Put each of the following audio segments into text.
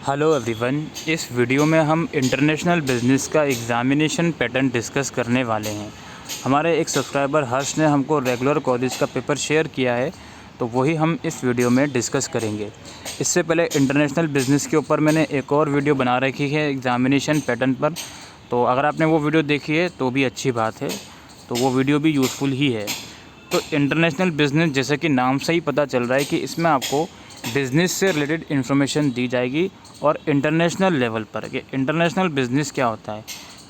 Hello everyone, इस video में हम इंटरनेशनल बिज़नेस का एग्ज़ामिनेशन पैटर्न डिस्कस करने वाले हैं। हमारे एक सब्सक्राइबर हर्ष ने हमको रेगुलर कॉलेज का पेपर शेयर किया है, तो वही हम इस वीडियो में डिस्कस करेंगे। इससे पहले इंटरनेशनल बिज़नेस के ऊपर मैंने एक और वीडियो बना रखी है एग्ज़ामिनेशन पैटर्न पर, तो अगर आपने वो वीडियो देखी है तो भी अच्छी बात है, तो वो वीडियो भी यूज़फुल ही है। तो इंटरनेशनल बिज़नेस, जैसे कि नाम से ही पता चल रहा है कि इसमें आपको बिज़नेस से रिलेटेड इन्फॉर्मेशन दी जाएगी और इंटरनेशनल लेवल पर कि इंटरनेशनल बिज़नेस क्या होता है।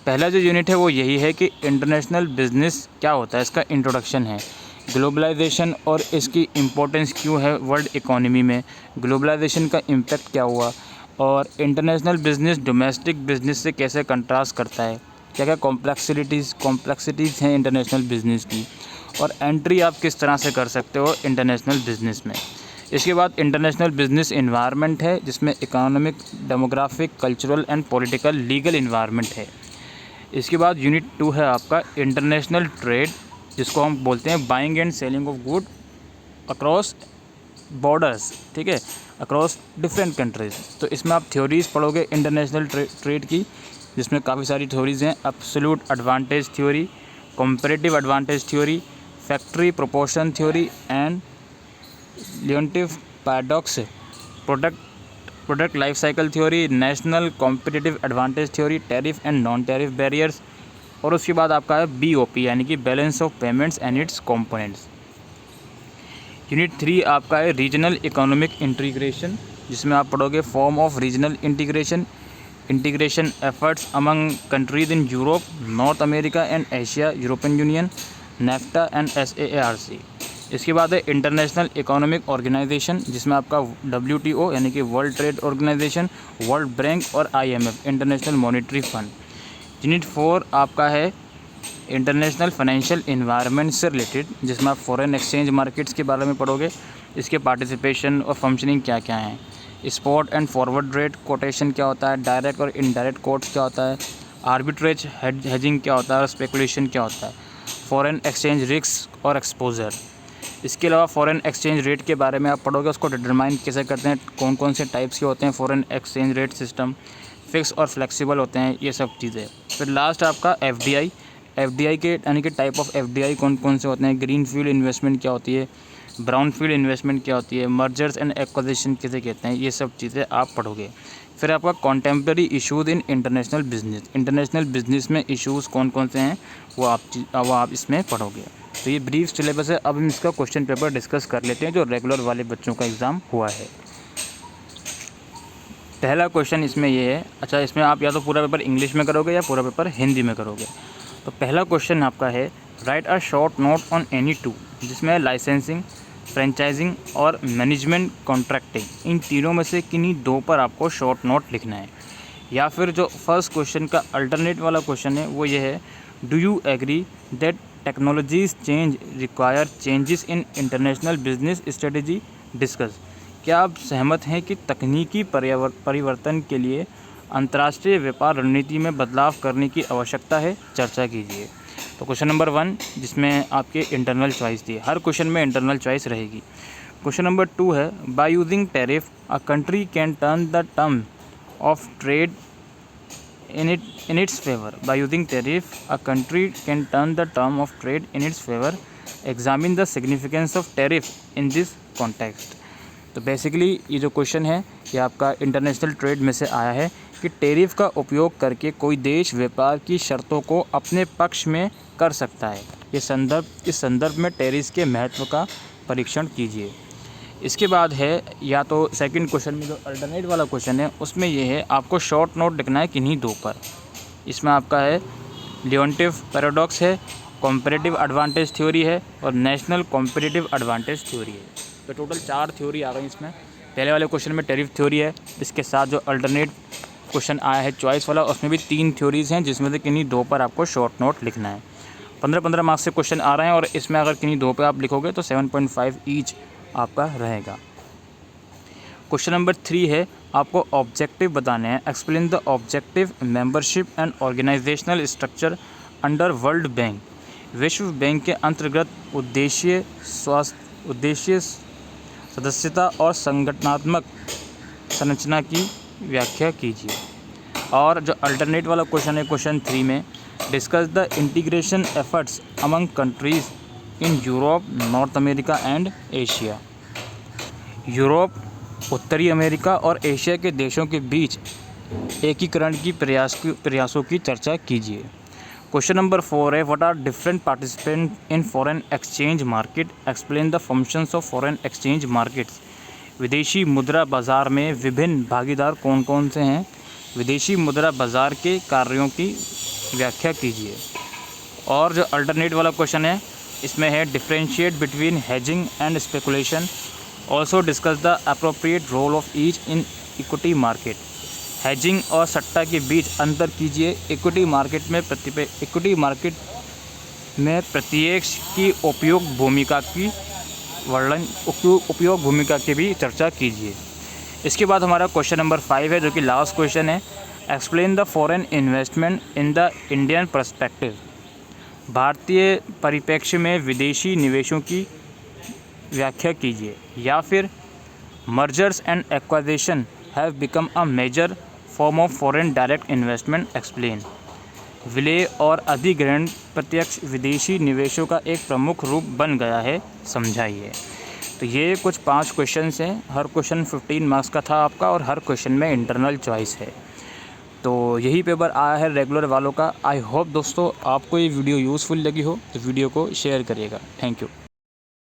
पहला जो यूनिट है वो यही है कि इंटरनेशनल बिज़नेस क्या होता है, इसका इंट्रोडक्शन है। ग्लोबलाइजेशन और इसकी इम्पोर्टेंस क्यों है वर्ल्ड इकोनॉमी में, ग्लोबलाइजेशन का इम्पैक्ट क्या हुआ, और इंटरनेशनल बिज़नेस डोमेस्टिक बिज़नेस से कैसे कंट्रास्ट करता है, क्या क्या कॉम्प्लेक्सिटीज़ हैं इंटरनेशनल बिज़नेस की, और एंट्री आप किस तरह से कर सकते हो इंटरनेशनल बिज़नेस में। इसके बाद इंटरनेशनल बिज़नेस इन्वायरमेंट है, जिसमें economic, demographic, cultural and political legal environment है। इसके बाद यूनिट 2 है आपका इंटरनेशनल ट्रेड, जिसको हम बोलते हैं buying and selling of good across borders, ठीक है, अक्रॉस डिफरेंट कंट्रीज़। तो इसमें आप थ्योरीज़ पढ़ोगे इंटरनेशनल ट्रेड की, जिसमें काफ़ी सारी थ्योरीज़ हैं। Absolute advantage theory, comparative advantage theory, factory proportion theory and Leontief paradox, product life cycle theory, national competitive advantage theory, tariff and non tariff barriers. और उसके बाद आपका है BOP, यानी कि balance of payments and its components. Unit 3 आपका है regional economic integration, जिसमें आप पढ़ोगे form of regional integration efforts among countries in Europe, North America and Asia, European Union, NAFTA and SAARC। इसके बाद है इंटरनेशनल इकोनॉमिक ऑर्गेनाइजेशन, जिसमें आपका WTO यानी कि world trade organisation, world bank और IMF international monetary fund. Unit 4 आपका है इंटरनेशनल फाइनेंशियल इन्वायरमेंट से रिलेटेड, जिसमें आप फॉरेन एक्सचेंज मार्केट्स के बारे में पढ़ोगे, इसके पार्टिसिपेशन और फंक्शनिंग क्या क्या हैं, spot and forward rate quotation क्या होता है, डायरेक्ट और इनडायरेक्ट कोट्स क्या होता है, आर्बिट्रेज हेजिंग क्या होता है और स्पेकुलेशन क्या होता है, फॉरेन एक्सचेंज रिस्क और एक्सपोजर। इसके अलावा फॉरेन एक्सचेंज रेट के बारे में आप पढ़ोगे, उसको डिटरमाइन कैसे करते हैं, कौन कौन से टाइप्स के होते हैं foreign exchange rate system, fix और फ्लेक्सिबल होते हैं, ये सब चीज़ें। फिर लास्ट आपका FDI के यानी कि टाइप ऑफ FDI कौन कौन से होते हैं, ग्रीन फील्ड इन्वेस्टमेंट क्या होती है, ब्राउन फील्ड इन्वेस्टमेंट क्या होती है, मर्जर्स एंड एक्विजिशन किसे कहते हैं, ये सब चीज़ें आप पढ़ोगे। फिर आपका कॉन्टेम्प्रेरी इशूज़ इन इंटरनेशनल बिजनेस में इशूज़ कौन कौन से हैं वो आप इसमें पढ़ोगे। तो ये ब्रीफ सिलेबस है। अब हम इसका क्वेश्चन पेपर डिस्कस कर लेते हैं जो रेगुलर वाले बच्चों का एग्ज़ाम हुआ है। पहला क्वेश्चन इसमें ये है, अच्छा इसमें आप या तो पूरा पेपर इंग्लिश में करोगे या पूरा पेपर हिंदी में करोगे। तो पहला क्वेश्चन आपका है right a short note on any two, जिसमें लाइसेंसिंग, फ्रेंचाइजिंग और मैनेजमेंट कॉन्ट्रैक्टिंग, इन तीनों में से किन्हीं दो पर आपको शॉर्ट नोट लिखना है। या फिर जो फर्स्ट क्वेश्चन का अल्टरनेट वाला क्वेश्चन है वो ये है, do you agree that technologies change require changes in international business strategy discuss, क्या आप सहमत हैं कि तकनीकी परिवर्तन के लिए अंतर्राष्ट्रीय व्यापार रणनीति में बदलाव करने की आवश्यकता है, चर्चा कीजिए। तो क्वेश्चन नंबर 1, जिसमें आपके इंटरनल चॉइस थी, हर क्वेश्चन में इंटरनल चॉइस रहेगी। क्वेश्चन नंबर 2 है, by using tariff a country can turn the term of trade in its favor. By using tariff, a country can turn the term of trade in its favor. Examine the significance of tariff in this context. तो basically ये जो question है ये आपका international trade में से आया है कि टैरिफ का उपयोग करके कोई देश व्यापार की शर्तों को अपने पक्ष में कर सकता है। इस संदर्भ में टैरिफ के महत्व का परीक्षण कीजिए। इसके बाद है या तो सेकंड क्वेश्चन में जो अल्टरनेट वाला क्वेश्चन है उसमें ये है, आपको शॉर्ट नोट लिखना है किन्हीं दो पर। इसमें आपका है लियोन्टिफ पैराडॉक्स है, कंपैरेटिव एडवांटेज थ्योरी है और नेशनल कॉम्पिटिटिव एडवांटेज थ्योरी है। तो टोटल 4 थ्योरी आ गई इसमें। पहले वाले क्वेश्चन में टैरिफ थ्योरी है, इसके साथ जो अल्टरनेट क्वेश्चन आया है चॉइस वाला, उसमें भी 3 थ्योरीज़ हैं जिसमें से किन्हीं दो पर आपको शॉर्ट नोट लिखना है। 15-15 मार्क्स से क्वेश्चन आ रहे हैं और इसमें अगर किन्हीं दो पर आप लिखोगे तो 7.5 ईच आपका रहेगा। क्वेश्चन नंबर 3 है, आपको ऑब्जेक्टिव बताने हैं। Explain the objective, membership and organisational structure under world bank. विश्व बैंक के अंतर्गत उद्देश्य, सदस्यता और संगठनात्मक संरचना की व्याख्या कीजिए। और जो अल्टरनेट वाला क्वेश्चन है क्वेश्चन 3 में, discuss the integration efforts among countries in Europe, North America and Asia. Europe, उत्तरी अमेरिका और एशिया के देशों के बीच एकीकरण की प्रयासों की चर्चा कीजिए। क्वेश्चन नंबर 4 है, what are different participant in foreign exchange market, explain the functions of foreign exchange markets. विदेशी मुद्रा बाज़ार में विभिन्न भागीदार कौन कौन से हैं, विदेशी मुद्रा बाज़ार के कार्यों की व्याख्या कीजिए। और जो अल्टरनेट वाला क्वेश्चन है इसमें है, differentiate between hedging and speculation, also discuss the appropriate role of each in equity market. Hedging और सट्टा के बीच अंतर कीजिए। इक्विटी मार्केट में प्रत्येक की उपयोग भूमिका की भी चर्चा कीजिए। इसके बाद हमारा क्वेश्चन नंबर 5 है, जो कि लास्ट क्वेश्चन है, explain the foreign investment in the Indian perspective. भारतीय परिप्रेक्ष्य में विदेशी निवेशों की व्याख्या कीजिए। या फिर mergers and acquisition have become a major form of foreign direct investment, explain. विलय और अधिग्रहण प्रत्यक्ष विदेशी निवेशों का एक प्रमुख रूप बन गया है, समझाइए। तो ये कुछ 5 क्वेश्चंस हैं। हर क्वेश्चन 15 मार्क्स का था आपका और हर क्वेश्चन में इंटरनल चॉइस है। तो यही पेपर आया है रेगुलर वालों का। आई होप दोस्तों आपको ये वीडियो यूज़फुल लगी हो, तो वीडियो को शेयर करिएगा। Thank you.